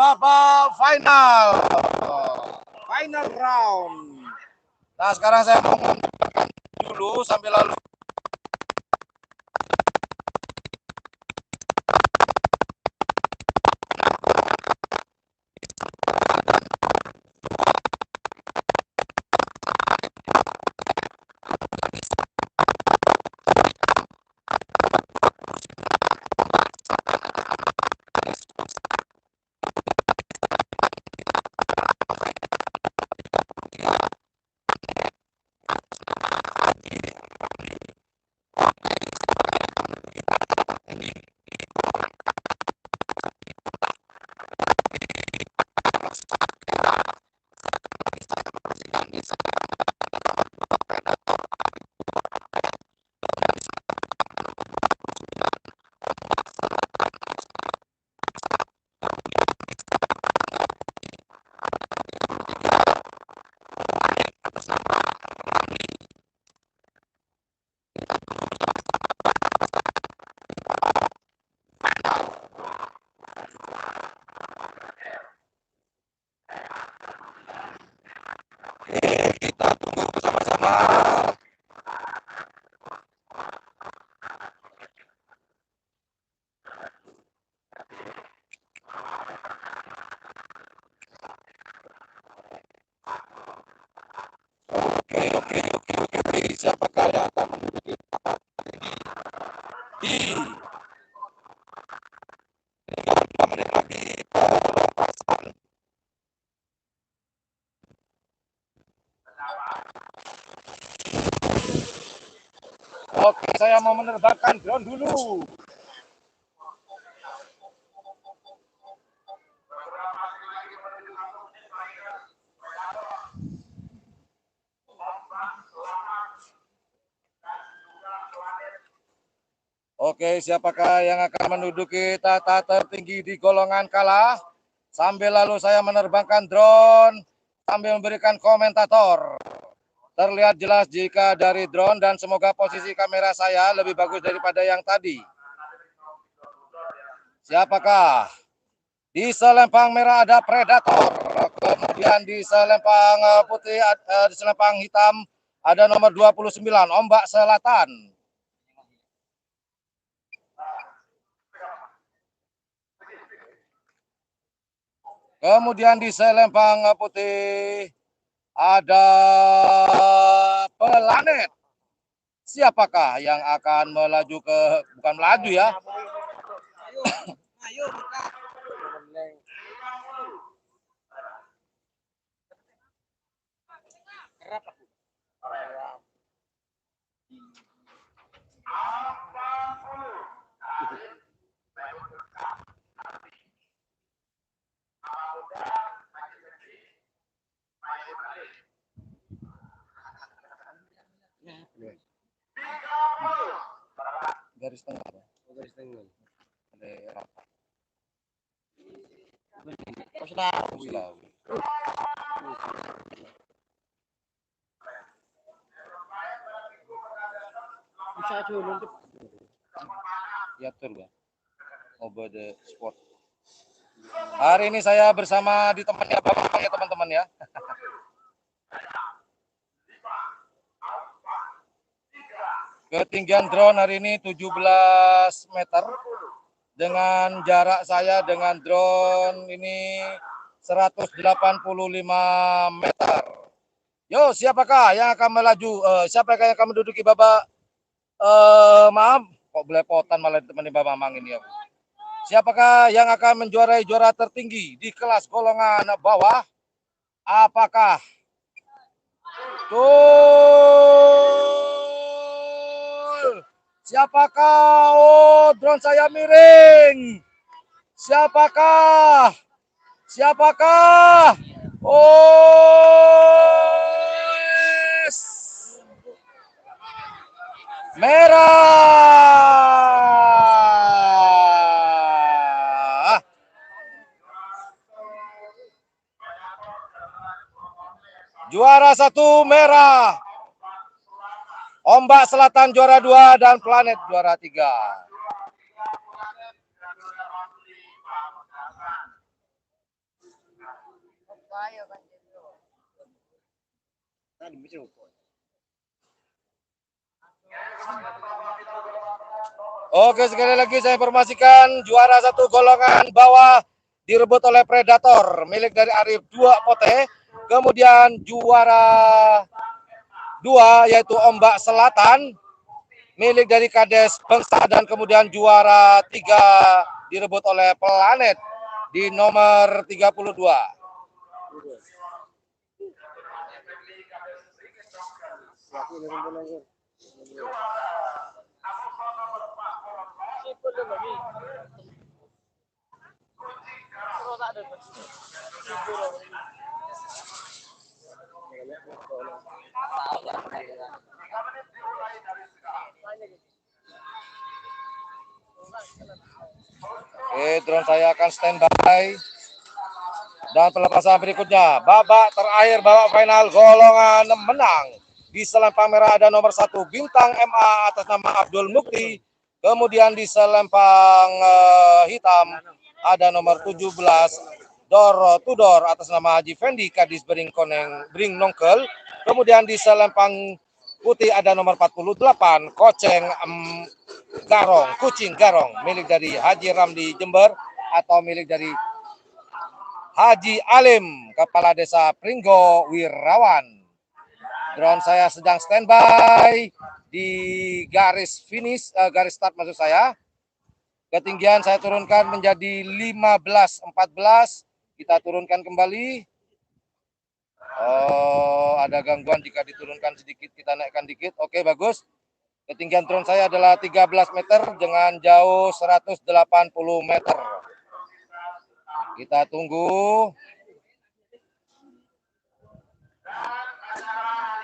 babak final round. Nah, sekarang saya mau dulu sambil lalu kita tunggu bersama-sama. Oke. Siapakah yang akan menduduki tempat ini? Di 5 menit lagi pelepasan. Oke, saya mau menerbangkan drone dulu. Oke, siapakah yang akan menduduki tahta tertinggi di golongan kalah? Sambil lalu saya menerbangkan drone sambil memberikan komentator. Terlihat jelas jika dari drone dan semoga posisi kamera saya lebih bagus daripada yang tadi. Siapakah? Di selempang merah ada Predator. Kemudian di selempang putih, di selempang hitam ada nomor 29, Ombak Selatan. Kemudian di selempang putih ada Planet. Siapakah yang akan melaju ke, bukan melaju ya? Ayo. Garis tengah. Garis tengah. Ada apa? Bisa dulu ya betul ya. Over the sport. Hari ini saya bersama ditemani Bapak ya teman-teman ya. Ketinggian drone hari ini 17 meter. Dengan jarak saya dengan drone ini 185 meter. Yo, siapakah yang akan melaju? Siapakah yang akan menduduki babak? Maaf, kok belepotan malah ditemani Bapak Mamang ini ya. Siapakah yang akan menjuarai juara tertinggi di kelas golongan bawah? Apakah siapakah? Oh, drone saya miring. Siapakah? Oh, yes. Merah. Juara 1 merah. Ombak Selatan juara 2 dan Planet juara 3. Oke, sekali lagi saya informasikan juara 1 golongan bawah direbut oleh Predator milik dari Arif 2 Pote. Kemudian juara 2 yaitu Ombak Selatan milik dari Kades Bangsa, dan kemudian juara 3 direbut oleh Planet di nomor 32. Oke, drone saya akan standby. Dan pelepasan berikutnya, babak terakhir, babak final golongan menang. Di selempang merah ada nomor 1 Bintang MA atas nama Abdul Mukti. Kemudian di selempang hitam ada nomor 17 Dor Tudor atas nama Haji Fendi Kadis Bering Nongkel. Kemudian di selempang putih ada nomor 48 Koceng Garong, Kucing Garong, milik dari Haji Ramdi Jember atau milik dari Haji Alim, Kepala Desa Pringgo Wirawan. Drone saya sedang standby di garis finish, garis start maksud saya. Ketinggian saya turunkan menjadi 15-14. Kita turunkan kembali. Oh, ada gangguan jika diturunkan sedikit, kita naikkan dikit. Oke, bagus. Ketinggian drone saya adalah 13 meter dengan jauh 180 meter. Kita tunggu.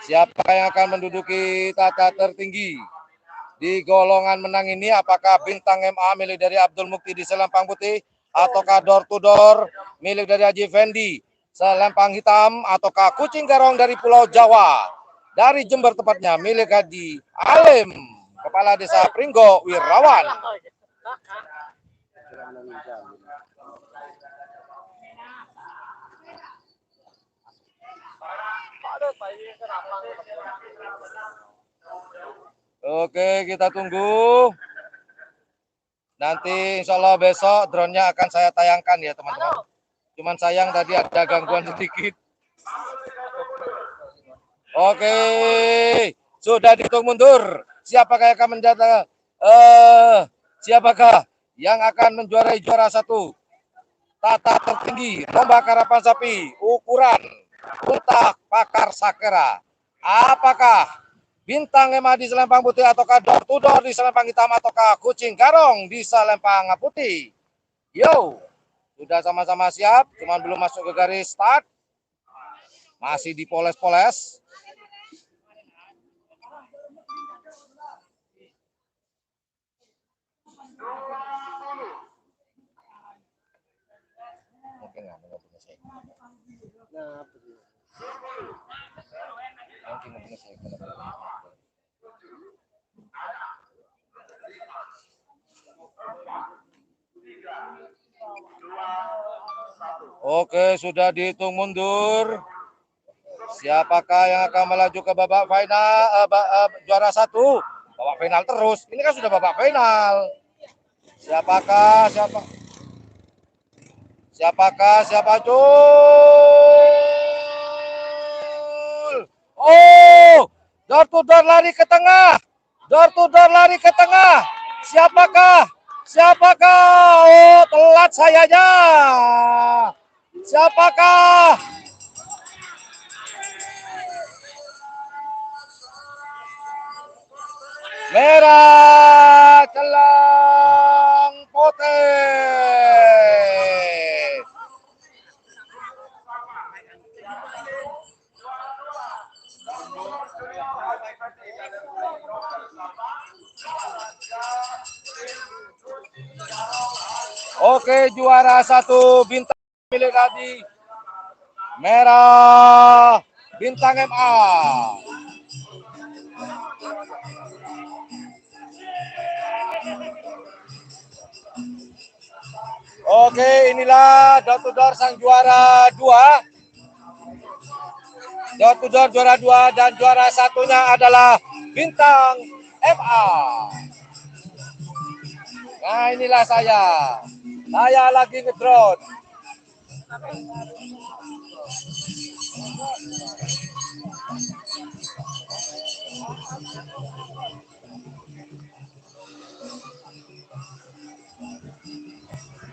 Siapa yang akan menduduki tata tertinggi di golongan menang ini? Apakah Bintang MA milik dari Abdul Mukti di selempang putih, ataukah Door to Door milik dari Haji Fendi selempang hitam, ataukah Kucing Garong dari Pulau Jawa dari Jember tepatnya milik Haji Alim, Kepala Desa Pringgo Wirawan. Oke, kita tunggu. Nanti insya Allah besok drone-nya akan saya tayangkan ya teman-teman. Cuman sayang tadi ada gangguan sedikit. Oke, sudah dihitung mundur. Siapakah yang akan menjadi siapakah yang akan menjuarai juara 1 tata tertinggi lomba karapan sapi ukuran unta pakar sakera? Apakah Bintang MA di selempang putih, ataukah Door to Door di selempang hitam, ataukah Kucing Garong di selempang putih? Yo, sudah sama-sama siap, cuman belum masuk ke garis start. Masih dipoles-poles. Mungkin nggak punya saya. Oke, sudah dihitung mundur. Siapakah yang akan melaju ke babak final, juara 1? Babak final terus. Ini kan sudah babak final. Siapakah? Siapa Jul? Oh, Door to Door lari ke tengah. Door to Door lari ke tengah. Siapakah? Oh, telat sayanya. Siapakah? Merah Celang Putih. Oke, juara 1 Bintang milik tadi Merah Bintang MA. Oke, inilah Door to Door sang juara 2 Door to door juara 2 dan juara satunya adalah Bintang MA. Nah inilah saya lagi ngedrone.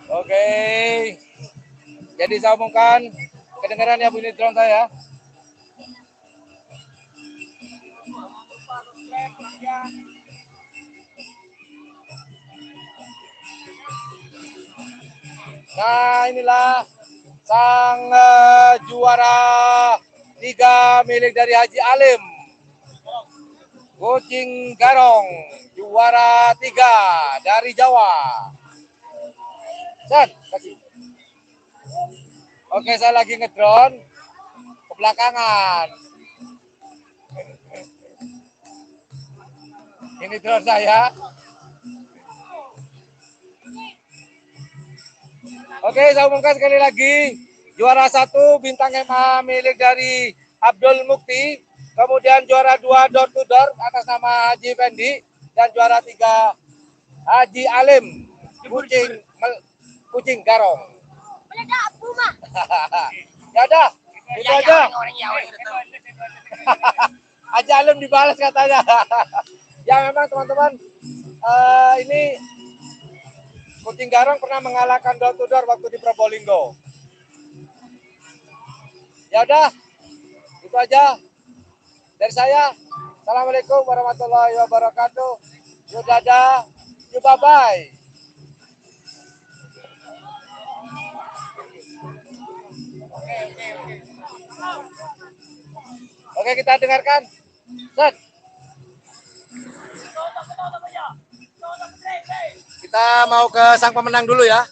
Oke, jadi saya umumkan kedengaran ya bunyi drone saya. Nah inilah sang juara 3 milik dari Haji Alim. Kucing Garong juara 3 dari Jawa. Set, kasih. Oke, saya lagi ngedrone ke belakangan. Ini drone saya. Oke, saya umumkan sekali lagi. Juara 1 Bintang MA milik dari Abdul Mukti. Kemudian juara 2 door to door atas nama Haji Fendi. Dan juara 3 Haji Alim. Kucing Garong. Ya udah, itu aja. Haji Alim dibalas katanya. Ya memang teman-teman, ini Kucing Garong pernah mengalahkan door to door waktu di Probolinggo. Ya udah, itu aja dari saya. Assalamualaikum warahmatullahi wabarakatuh. Yuk dadah, yuk bye-bye. Oke, kita dengarkan. Set. Kita mau ke sang pemenang dulu ya.